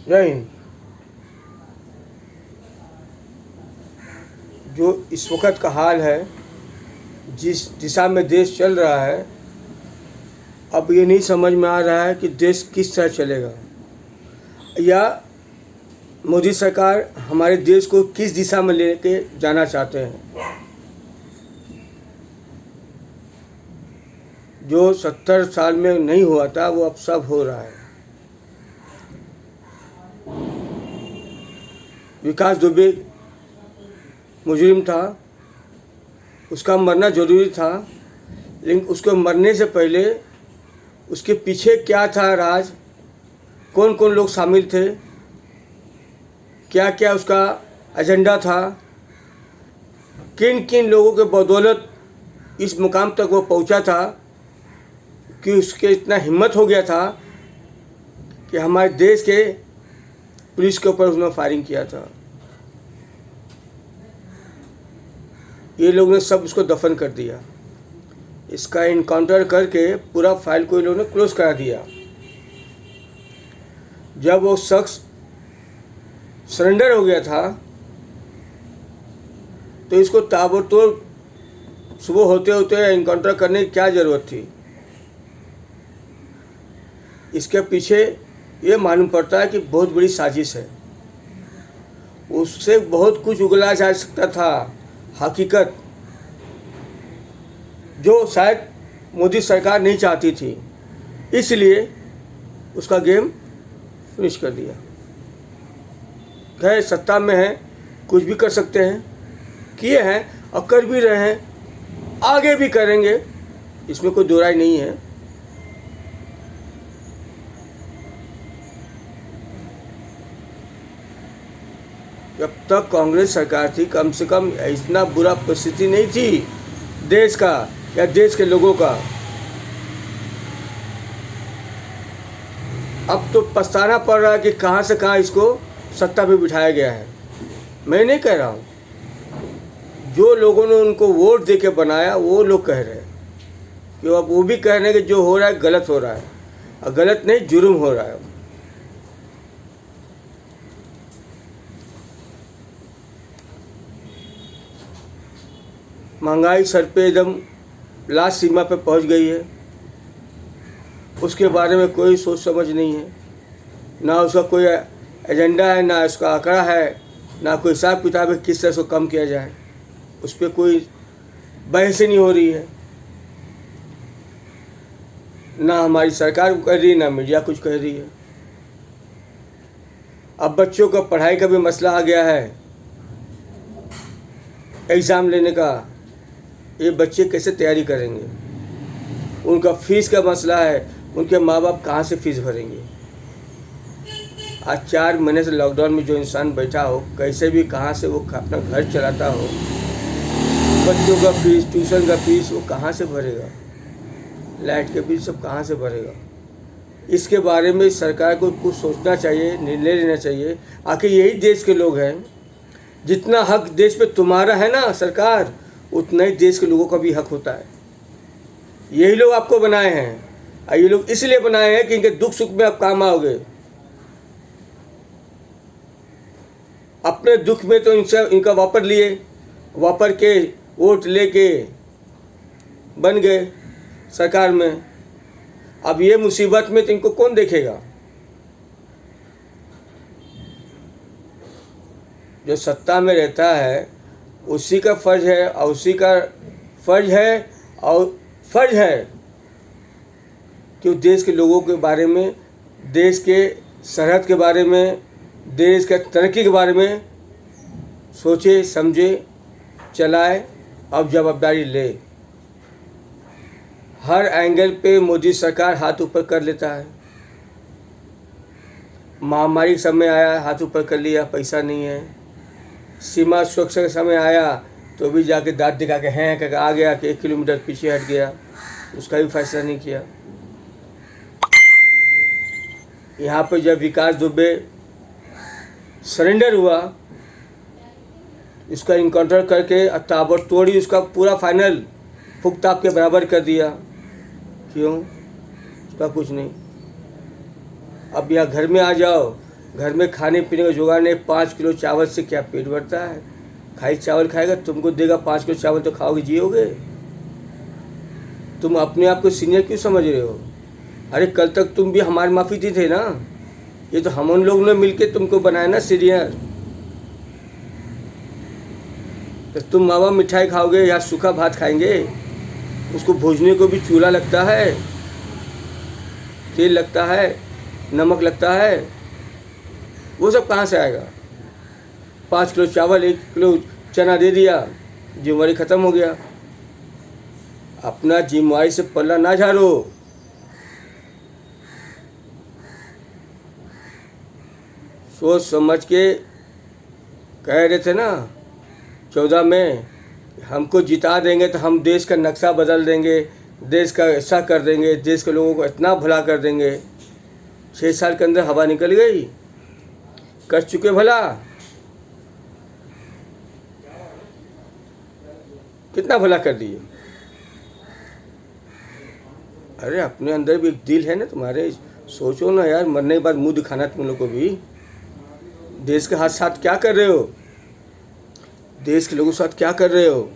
नहीं, जो इस वक्त का हाल है, जिस दिशा में देश चल रहा है, अब ये नहीं समझ में आ रहा है कि देश किस तरह चलेगा, या मोदी सरकार हमारे देश को किस दिशा में लेके जाना चाहते हैं। जो 70 साल में नहीं हुआ था वो अब सब हो रहा है। विकास दुबे मुजरिम था, उसका मरना ज़रूरी था, लेकिन उसको मरने से पहले उसके पीछे क्या था राज, कौन कौन लोग शामिल थे, क्या क्या उसका एजेंडा था, किन किन लोगों के बदौलत इस मुकाम तक वो पहुंचा था कि उसके इतना हिम्मत हो गया था कि हमारे देश के पुलिस के ऊपर उसने फायरिंग किया था। ये लोग ने सब उसको दफन कर दिया। इसका इनकाउंटर करके पूरा फाइल को ये लोगों ने क्लोज करा दिया। जब वो शख्स सरेंडर हो गया था तो इसको ताबड़तोड़ सुबह होते होते इनकाउंटर करने की क्या ज़रूरत थी। इसके पीछे ये मालूम पड़ता है कि बहुत बड़ी साजिश है। उससे बहुत कुछ उगला जा सकता था, हकीकत जो शायद मोदी सरकार नहीं चाहती थी, इसलिए उसका गेम फिनिश कर दिया। खैर सत्ता में है, कुछ भी कर सकते हैं, किए हैं और कर भी रहे हैं, आगे भी करेंगे, इसमें कोई दो राय नहीं है। जब तक कांग्रेस सरकार थी कम से कम इतना बुरा परिस्थिति नहीं थी देश का या देश के लोगों का। अब तो पछताना पड़ रहा है कि कहाँ से कहाँ इसको सत्ता पे बिठाया गया है। मैं नहीं कह रहा हूँ, जो लोगों ने उनको वोट दे के बनाया वो लोग कह रहे हैं कि अब वो भी कह रहे हैं कि जो हो रहा है गलत हो रहा है, और गलत नहीं जुर्म हो रहा है। महंगाई सर पे एकदम लास्ट सीमा पे पहुंच गई है, उसके बारे में कोई सोच समझ नहीं है, ना उसका कोई एजेंडा है, ना उसका आंकड़ा है, ना कोई हिसाब किताब है किस तरह से कम किया जाए। उस पर कोई बहस ही नहीं हो रही है, ना हमारी सरकार कह रही है, ना मीडिया कुछ कह रही है। अब बच्चों का पढ़ाई का भी मसला आ गया है, एग्ज़ाम लेने का, ये बच्चे कैसे तैयारी करेंगे, उनका फीस का मसला है, उनके माँ बाप कहाँ से फीस भरेंगे। आज 4 महीने से लॉकडाउन में जो इंसान बैठा हो, कैसे भी कहाँ से वो अपना घर चलाता हो, बच्चों का फीस, ट्यूशन का फीस वो कहाँ से भरेगा, लाइट के बिल सब कहाँ से भरेगा। इसके बारे में सरकार को कुछ सोचना चाहिए, निर्णय लेना चाहिए। आखिर यही देश के लोग हैं, जितना हक देश पे तुम्हारा है ना सरकार, उतना ही देश के लोगों का भी हक होता है। यही लोग आपको बनाए हैं, और ये लोग इसलिए बनाए हैं कि इनके दुख सुख में आप काम आओगे। अपने दुख में तो इनका वापर लिए, वापर के वोट लेके बन गए सरकार में। अब ये मुसीबत में तो इनको कौन देखेगा। जो सत्ता में रहता है उसी का फर्ज है, और उसी का फर्ज है और फर्ज है कि देश के लोगों के बारे में, देश के सरहद के बारे में, देश के तरक्की के बारे में सोचे समझे चलाए, अब जवाबदारी ले। हर एंगल पे मोदी सरकार हाथ ऊपर कर लेता है। महामारी के समय आया हाथ ऊपर कर लिया, पैसा नहीं है। सीमा सुरक्षा के समय आया तो भी जाके दांत दिखा के हैं करके आ गया कि 1 किलोमीटर पीछे हट गया, उसका भी फैसला नहीं किया। यहाँ पे जब विकास दुबे सरेंडर हुआ, इसका इनकाउंटर करके ताबड़तोड़ उसका पूरा फाइनल फुकताप के बराबर कर दिया। क्यों? उसका कुछ नहीं। अब यहाँ घर में आ जाओ, घर में खाने पीने का जुगाड़ नहीं, 5 किलो चावल से क्या पेट भरता है? खाली चावल खाएगा, तुमको देगा 5 किलो चावल तो खाओगे, जियोगे? तुम अपने आप को सीनियर क्यों समझ रहे हो? अरे कल तक तुम भी हमारे माफी दी थे ना, ये तो हम उन लोगों ने मिलके तुमको बनाया ना सीनियर। तो तुम माँ बाप मिठाई खाओगे या सूखा भात खाएंगे? उसको भूजने को भी चूल्हा लगता है, तेल लगता है, नमक लगता है, वो सब कहाँ से आएगा? 5 किलो चावल 1 किलो चना दे दिया, जिम्मेवारी ख़त्म हो गया। अपना जिम्मेवारी से पल्ला ना झाड़ो। सोच समझ के कह रहे थे ना 14 में, हमको जिता देंगे तो हम देश का नक्शा बदल देंगे, देश का ऐसा कर देंगे, देश के लोगों को इतना भला कर देंगे। 6 साल के अंदर हवा निकल गई। कर चुके भला? कितना भला कर दिए? अरे अपने अंदर भी एक दिल है ना तुम्हारे, सोचो ना यार, मरने के बाद मुंह दिखाना तुम लोग को भी। देश के साथ क्या कर रहे हो? देश के लोगों के साथ क्या कर रहे हो?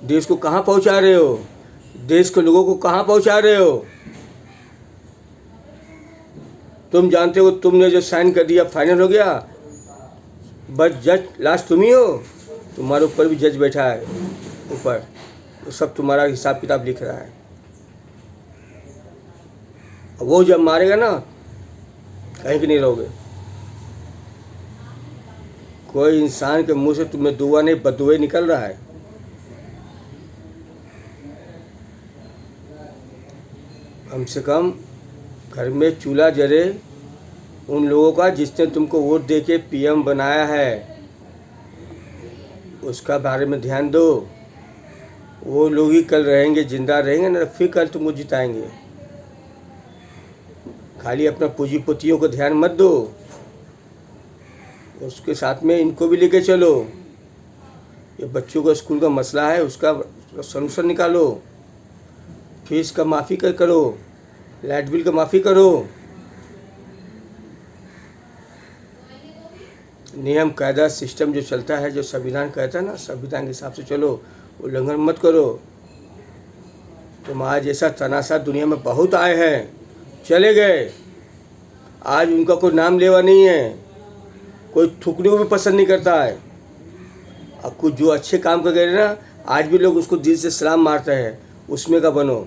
देश को कहाँ पहुँचा रहे हो? देश के लोगों को कहाँ पहुँचा रहे हो? तुम जानते हो तुमने जो साइन कर दिया फाइनल हो गया, बस जज लास्ट तुम ही हो। तुम्हारे ऊपर भी जज बैठा है ऊपर, तो सब तुम्हारा हिसाब किताब लिख रहा है। वो जब मारेगा ना, कहीं के नहीं रहोगे। कोई इंसान के मुंह से तुम्हें दुआ नहीं, बददुआ निकल रहा है। कम से कम घर में चूल्हा जले उन लोगों का जिसने तुमको वोट दे के PM बनाया है, उसका बारे में ध्यान दो। वो लोग ही कल रहेंगे, जिंदा रहेंगे ना, फिर कल तुमको जिताएंगे। खाली अपना पूंजीपतियों को ध्यान मत दो, उसके साथ में इनको भी लेके चलो। ये बच्चों का स्कूल का मसला है, उसका सलूशन निकालो। फीस का माफ़ी करो, लाइट बिल का माफ़ी करो। नियम कायदा सिस्टम जो चलता है, जो संविधान कहता है ना, संविधान के हिसाब से चलो, उल्लंघन मत करो। तुम्हारा जैसा तनाशा दुनिया में बहुत आए हैं, चले गए, आज उनका कोई नाम लेवा नहीं है, कोई थूकने को भी पसंद नहीं करता है। अब कुछ जो अच्छे काम कर गए ना, आज भी लोग उसको दिल से सलाम मारते हैं, उसमें का बनो।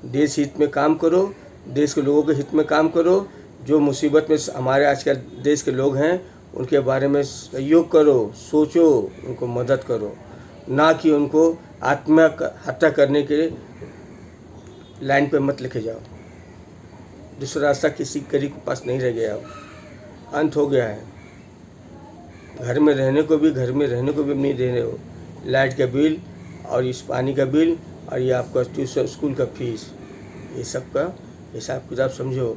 देश हित में काम करो, देश के लोगों के हित में काम करो। जो मुसीबत में हमारे आज के देश के लोग हैं, उनके बारे में सहयोग करो, सोचो, उनको मदद करो, ना कि उनको आत्महत्या करने के लाइन पे मत लेके जाओ। दूसरा रास्ता किसी गरीब के पास नहीं रह गया, अब अंत हो गया है। घर में रहने को भी नहीं दे रहे हो। लाइट का बिल और इस पानी का बिल और ये आपका ट्यूशन स्कूल का फीस, ये सब का हिसाब किताब समझो।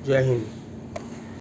जय हिंद।